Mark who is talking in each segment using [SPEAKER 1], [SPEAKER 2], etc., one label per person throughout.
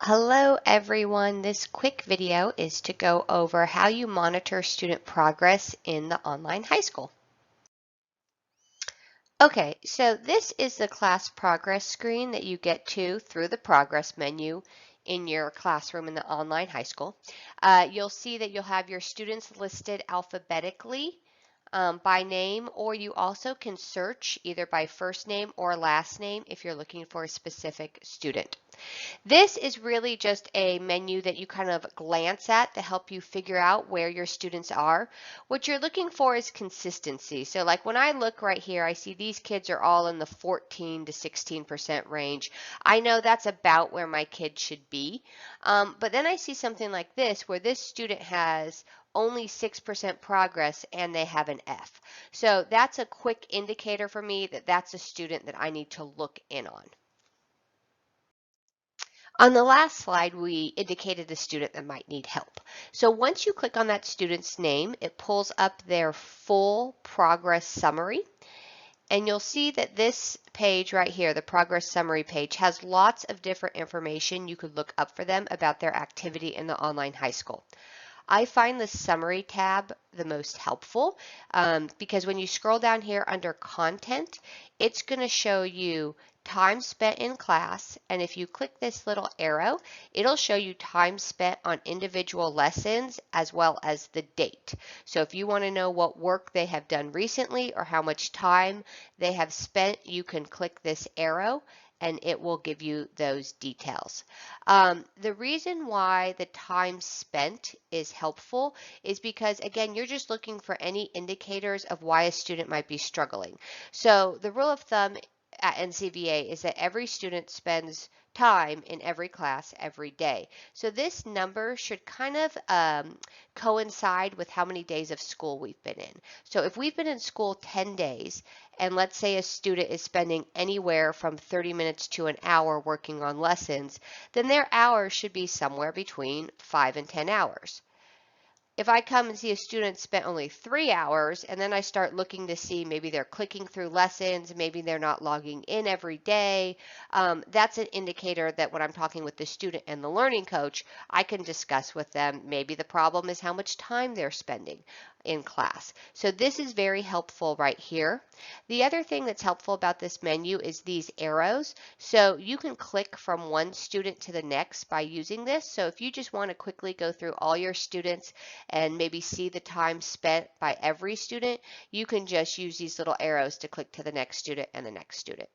[SPEAKER 1] Hello everyone. This quick video is to go over how you monitor student progress in the online high school. Okay, so this is the class progress screen that you get to through the progress menu in your classroom in the online high school. You'll see that you'll have your students listed alphabetically by name, or you also can search either by first name or last name if you're looking for a specific student. This is really just a menu that you kind of glance at to help you figure out where your students are. What you're looking for is consistency. So like when I look right here, I see these kids are all in the 14 to 16% range. I know that's about where my kid should be. But then I see something like this where this student has only 6% progress and they have an F. So that's a quick indicator for me that that's a student that I need to look in on. On the last slide, we indicated a student that might need help. So once you click on that student's name, it pulls up their full progress summary. And you'll see that this page right here, the progress summary page, has lots of different information you could look up for them about their activity in the online high school. I find the summary tab the most helpful because when you scroll down here under content, it's going to show you time spent in class, and if you click this little arrow, it'll show you time spent on individual lessons as well as the date. So if you want to know what work they have done recently or how much time they have spent, you can click this arrow and it will give you those details. The reason why the time spent is helpful is because, again, you're just looking for any indicators of why a student might be struggling. So the rule of thumb at NCVA is that every student spends time in every class every day. So this number should kind of coincide with how many days of school we've been in. So if we've been in school 10 days, and let's say a student is spending anywhere from 30 minutes to an hour working on lessons, then their hours should be somewhere between 5 and 10 hours. If I come and see a student spent only 3 hours and then I start looking to see maybe they're clicking through lessons, maybe they're not logging in every day, that's an indicator that when I'm talking with the student and the learning coach, I can discuss with them maybe the problem is how much time they're spending in class. So this is very helpful right here. The other thing that's helpful about this menu is these arrows. So you can click from one student to the next by using this. So if you just want to quickly go through all your students and maybe see the time spent by every student, you can just use these little arrows to click to the next student and the next student.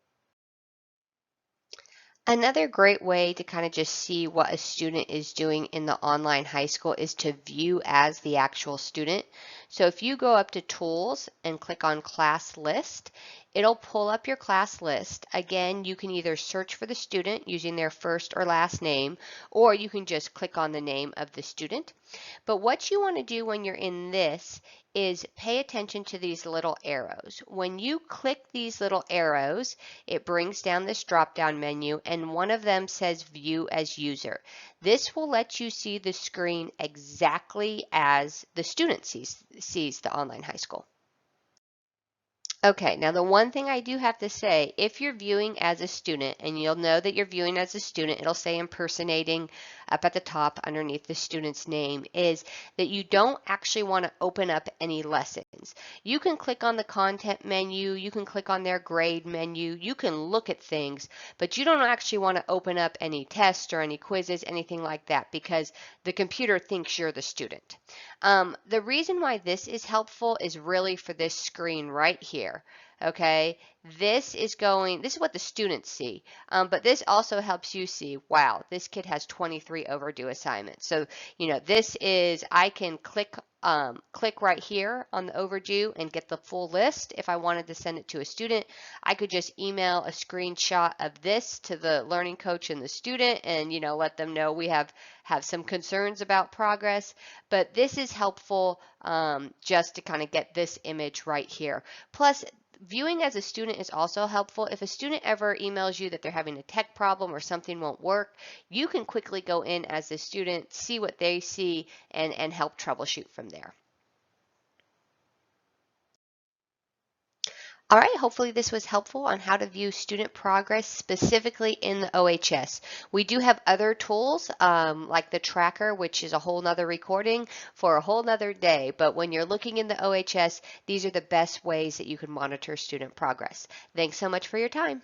[SPEAKER 1] Another great way to kind of just see what a student is doing in the online high school is to view as the actual student. So if you go up to Tools and click on Class List, it'll pull up your class list. Again, you can either search for the student using their first or last name, or you can just click on the name of the student. But what you want to do when you're in this is pay attention to these little arrows. When you click these little arrows, it brings down this drop-down menu, and one of them says View as User. This will let you see the screen exactly as the student sees the online high school. Okay, now the one thing I do have to say, if you're viewing as a student, and you'll know that you're viewing as a student, it'll say impersonating up at the top underneath the student's name, is that you don't actually want to open up any lessons. You can click on the content menu, you can click on their grade menu, you can look at things, but you don't actually want to open up any tests or any quizzes, anything like that, because the computer thinks you're the student. The reason why this is helpful is really for this screen right here. Okay, this is what the students see, but this also helps you see, wow, this kid has 23 overdue assignments. So, I can click right here on the overdue and get the full list. If I wanted to send it to a student, I could just email a screenshot of this to the learning coach and the student and, let them know we have some concerns about progress. But this is helpful just to kind of get this image right here. Plus, viewing as a student is also helpful. If a student ever emails you that they're having a tech problem or something won't work, you can quickly go in as a student, see what they see, and help troubleshoot from there. All right, hopefully this was helpful on how to view student progress specifically in the OHS. We do have other tools like the tracker, which is a whole nother recording for a whole nother day. But when you're looking in the OHS, these are the best ways that you can monitor student progress. Thanks so much for your time.